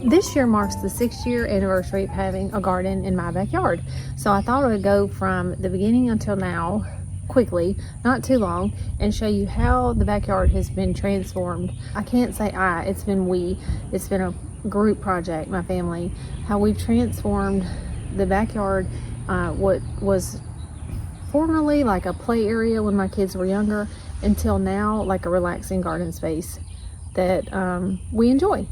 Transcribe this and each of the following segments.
This year marks the 6-year anniversary of having a garden in my backyard. So I thought I would go from the beginning until now, quickly, not too long, and show you how the backyard has been transformed. I can't say I, it's been we. It's been a group project, my family, how we've transformed the backyard, what was formerly like a play area when my kids were younger, until now like a relaxing garden space that we enjoy.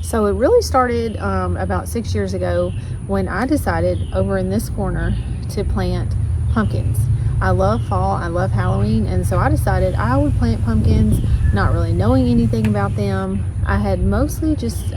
So it really started about 6 years ago when I decided over in this corner to plant pumpkins. I love fall, I love Halloween, and so I decided I would plant pumpkins, not really knowing anything about them. I had mostly just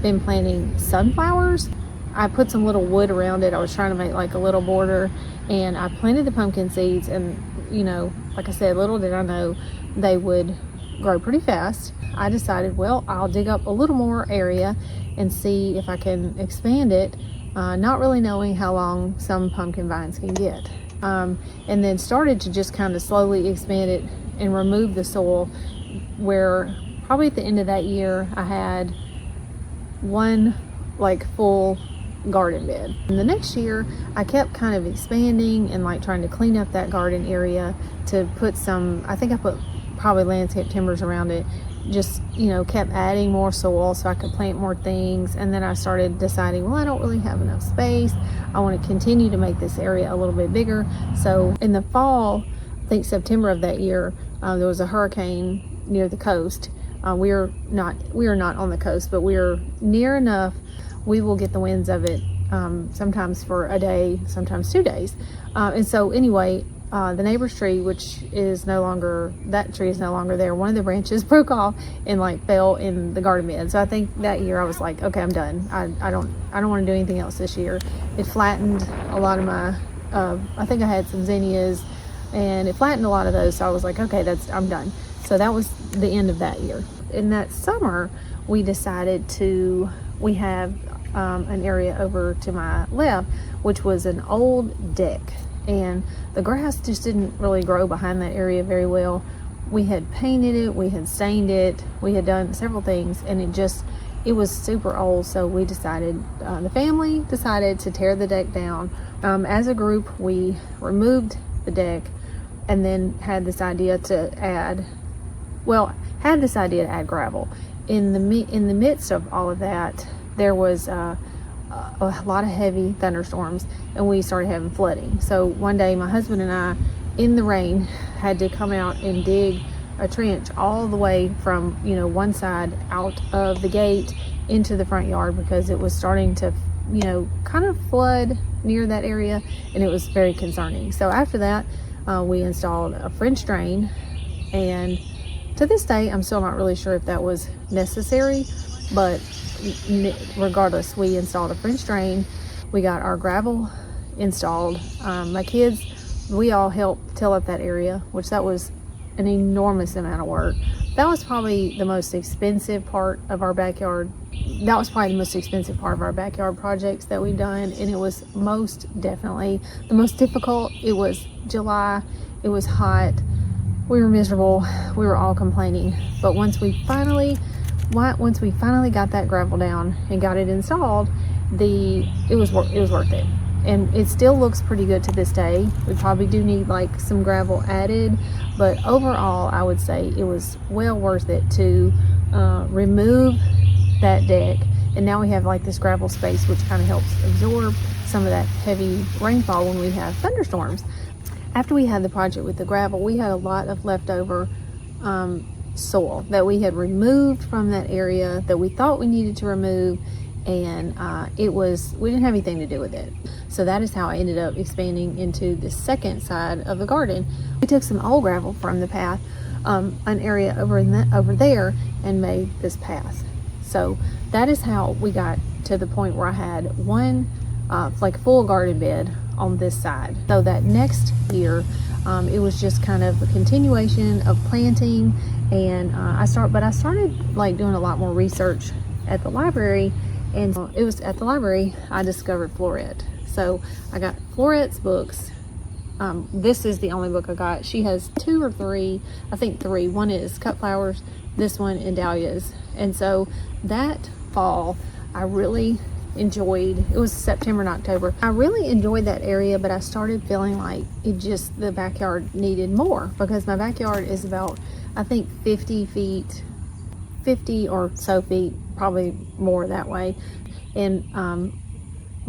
been planting sunflowers. I put some little wood around it. I was trying to make like a little border, and I planted the pumpkin seeds, and you know, like I said, little did I know they would grow pretty fast. I decided, well, I'll dig up a little more area and see if I can expand it, not really knowing how long some pumpkin vines can get. And then started to just kind of slowly expand it and remove the soil, where probably at the end of that year I had one like full garden bed. And the next year I kept kind of expanding and like trying to clean up that garden area to put some, I think I put probably landscape timbers around it, just, you know, kept adding more soil so I could plant more things. And then I started deciding, well, I don't really have enough space. I want to continue to make this area a little bit bigger. So in the fall, I think September of that year, there was a hurricane near the coast. We are not on the coast, but we are near enough. We will get the winds of it sometimes for a day, sometimes 2 days. And so anyway, the neighbor's tree, which is no longer, that tree is no longer there. One of the branches broke off and like fell in the garden bed. So I think that year I was like, okay, I'm done. I don't want to do anything else this year. It flattened a lot of my, I think I had some zinnias, and it flattened a lot of those. So I was like, okay, I'm done. So that was the end of that year. In that summer, we decided we have an area over to my left, which was an old deck. And the grass just didn't really grow behind that area very well. We had painted it, we had stained it, we had done several things, and it was super old. So we decided, the family decided to tear the deck down. As a group, we removed the deck and then had this idea to add gravel. In the midst of all of that, there was a lot of heavy thunderstorms, and we started having flooding. So one day my husband and I, in the rain, had to come out and dig a trench all the way from, one side out of the gate into the front yard, because it was starting to, kind of flood near that area, and it was very concerning. So after that, we installed a French drain, and to this day, I'm still not really sure if that was necessary, but regardless, we installed a French drain. We got our gravel installed. My kids, we all helped till up that area, which that was an enormous amount of work. That was probably the most expensive part of our backyard. That was probably the most expensive part of our backyard projects that we've done, and it was most definitely the most difficult. It was July, it was hot, we were miserable, we were all complaining. But once we finally got that gravel down and got it installed, it was worth it. And it still looks pretty good to this day. We probably do need like some gravel added, but overall I would say it was well worth it to remove that deck. And now we have like this gravel space, which kind of helps absorb some of that heavy rainfall when we have thunderstorms. After we had the project with the gravel, we had a lot of leftover soil that we had removed from that area that we thought we needed to remove. and we didn't have anything to do with it. So that is how I ended up expanding into the second side of the garden. We took some old gravel from the path, an area over there, and made this path. So that is how we got to the point where I had one like full garden bed on this side. So that next year, it was just kind of a continuation of planting, and I started like doing a lot more research at the library, and it was at the library I discovered Florette. So I got Florette's books. This is the only book I got. She has 2 or 3, I think 3. One is Cut Flowers, this one, and Dahlias. And so that fall, I really enjoyed, it was September and October. I really enjoyed that area, but I started feeling like the backyard needed more, because my backyard is about, I think 50 or so feet, probably more that way. And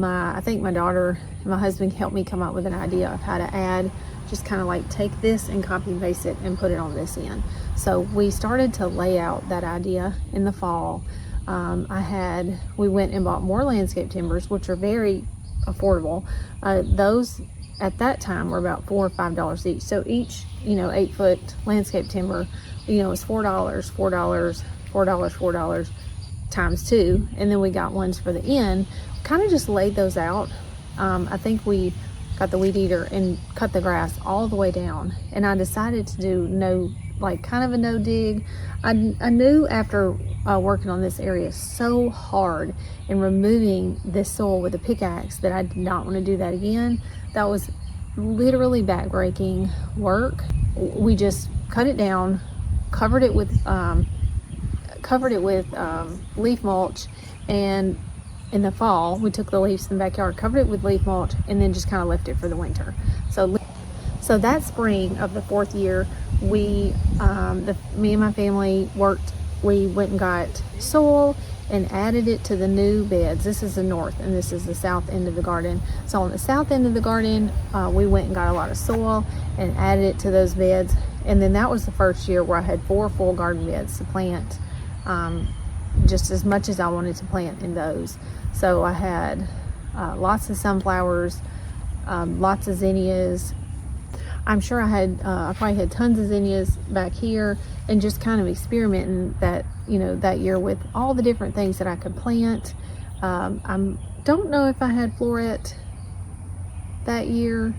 I think my daughter and my husband helped me come up with an idea of how to add, just kind of like take this and copy and paste it and put it on this end. So we started to lay out that idea in the fall. We went and bought more landscape timbers, which are very affordable. Those at that time were about $4 or $5 each. So each, 8-foot landscape timber, was $4 times 2. And then we got ones for the end, kind of just laid those out. I think we got the weed eater and cut the grass all the way down. And I decided to do kind of a no dig. I knew after working on this area so hard and removing this soil with a pickaxe that I did not want to do that again. That was literally backbreaking work. We just cut it down, covered it with leaf mulch, and in the fall we took the leaves in the backyard, covered it with leaf mulch, and then just kind of left it for the winter. So that spring of the 4th year, me and my family worked. We went and got soil and added it to the new beds. This is the north and this is the south end of the garden. So on the south end of the garden, we went and got a lot of soil and added it to those beds. And then that was the first year where I had 4 full garden beds to plant, just as much as I wanted to plant in those. So I had lots of sunflowers, lots of zinnias. I'm sure I probably had tons of zinnias back here, and just kind of experimenting that year with all the different things that I could plant. I don't know if I had Florette that year,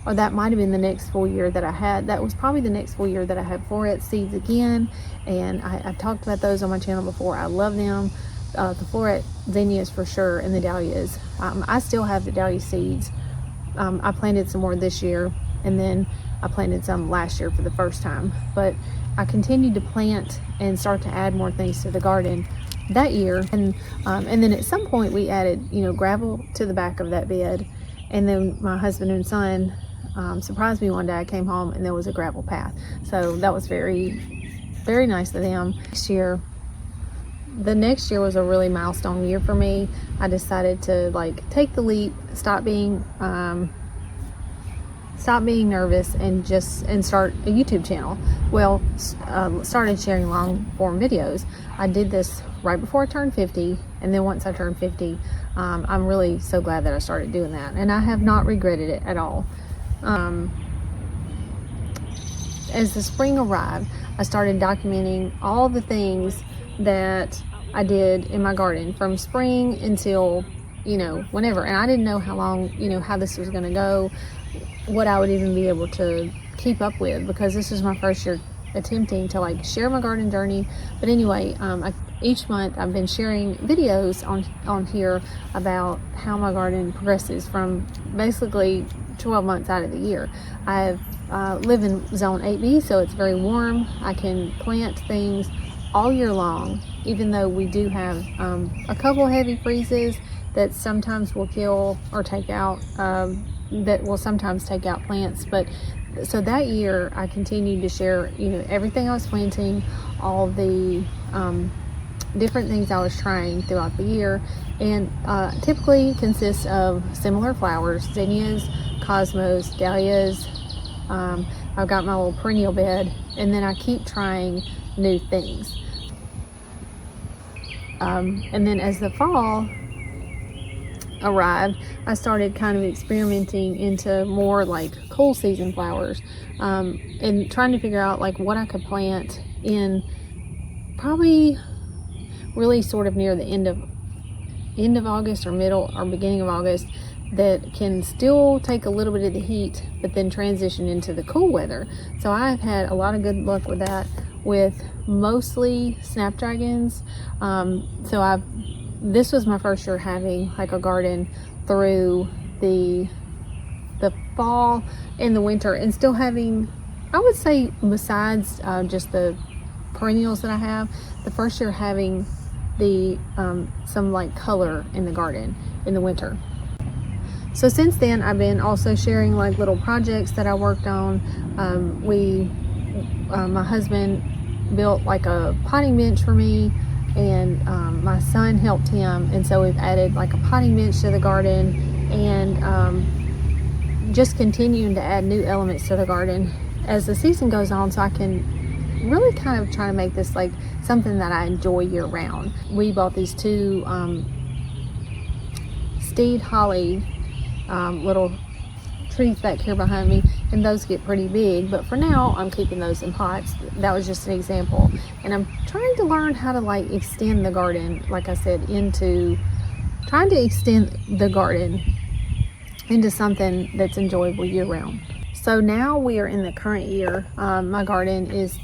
or that might have been the next full year that I had. That was probably the next full year that I had Florette seeds again, and I've talked about those on my channel before. I love them. The Florette zinnias for sure, and the dahlias. I still have the dahlia seeds. I planted some more this year, and then I planted some last year for the first time. But I continued to plant and start to add more things to the garden that year. And then at some point we added, gravel to the back of that bed. And then my husband and son surprised me one day. I came home and there was a gravel path. So that was very, very nice of them. The next year was a really milestone year for me. I decided to take the leap, stop being nervous, and start a YouTube channel. Well, started sharing long form videos. I did this right before I turned 50, and then once I turned 50, I'm really so glad that I started doing that, and I have not regretted it at all. As the spring arrived, I started documenting all the things that I did in my garden from spring until whenever. And I didn't know how long, how this was going to go, what I would even be able to keep up with, because this is my first year attempting to share my garden journey. But anyway, each month I've been sharing videos on here about how my garden progresses from basically 12 months out of the year. I live in zone 8B, so it's very warm. I can plant things all year long, even though we do have a couple heavy freezes that sometimes will kill or take out, that will sometimes take out plants. But so that year I continued to share everything I was planting, all the different things I was trying throughout the year, and typically consists of similar flowers: zinnias, cosmos, dahlias. I've got my little perennial bed, and then I keep trying new things. And then as the fall arrived, I started kind of experimenting into more like cool season flowers, and trying to figure out like what I could plant in probably really sort of near the end of August or middle or beginning of August, that can still take a little bit of the heat but then transition into the cool weather. So I've had a lot of good luck with that, with mostly snapdragons. This was my first year having like a garden through the fall and the winter, and still having, I would say, besides just the perennials that I have, the first year having the some like color in the garden in the winter. So since then, I've been also sharing like little projects that I worked on. My husband built like a potting bench for me, and my son helped him, and so we've added like a potting bench to the garden, and just continuing to add new elements to the garden as the season goes on, so I can really kind of try to make this like something that I enjoy year round. We bought these two steed holly little trees back here behind me, and those get pretty big, but for now I'm keeping those in pots. That was just an example, and I'm trying to learn how to like extend the garden, like I said, trying to extend the garden into something that's enjoyable year round. So now we are in the current year. My garden is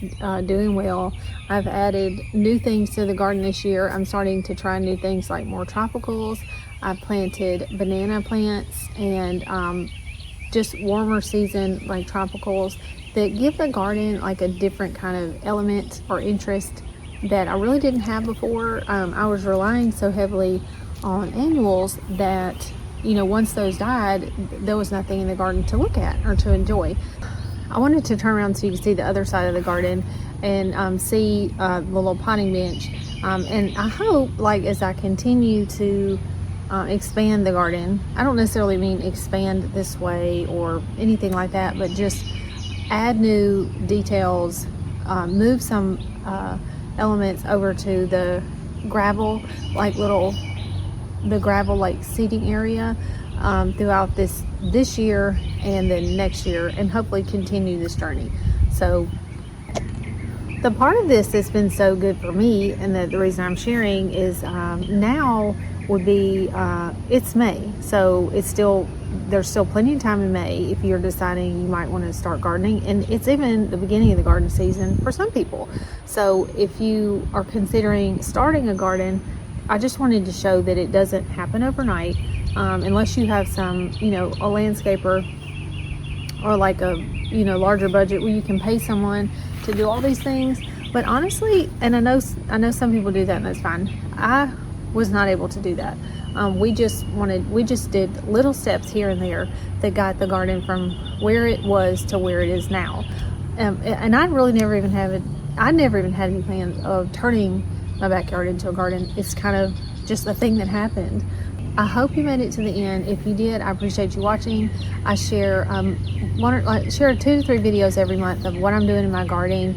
doing well. I've added new things to the garden this year. I'm starting to try new things like more tropicals. I planted banana plants and just warmer season like tropicals that give the garden like a different kind of element or interest that I really didn't have before. I was relying so heavily on annuals that, you know, once those died, there was nothing in the garden to look at or to enjoy. I wanted to turn around so you can see the other side of the garden and see the little potting bench. And I hope, like, as I continue to expand the garden, I don't necessarily mean expand this way or anything like that, but just add new details, move some elements over to the gravel, the gravel like seating area throughout this year and then next year, and hopefully continue this journey. So the part of this that's been so good for me, and the reason I'm sharing is now would be it's May, so there's still plenty of time in May if you're deciding you might want to start gardening, and it's even the beginning of the garden season for some people. So if you are considering starting a garden, I just wanted to show that it doesn't happen overnight, unless you have some, a landscaper or like a, larger budget where you can pay someone to do all these things. But honestly, and I know some people do that, and that's fine. I was not able to do that. We just did little steps here and there that got the garden from where it was to where it is now. And I never even had any plans of turning my backyard into a garden. It's kind of just a thing that happened. I hope you made it to the end. If you did, I appreciate you watching. I share 2 to 3 videos every month of what I'm doing in my garden,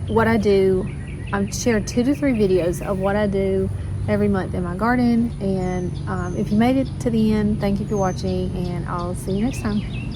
what I do. I share 2 to 3 videos of what I do every month in my garden. And if you made it to the end, thank you for watching, and I'll see you next time.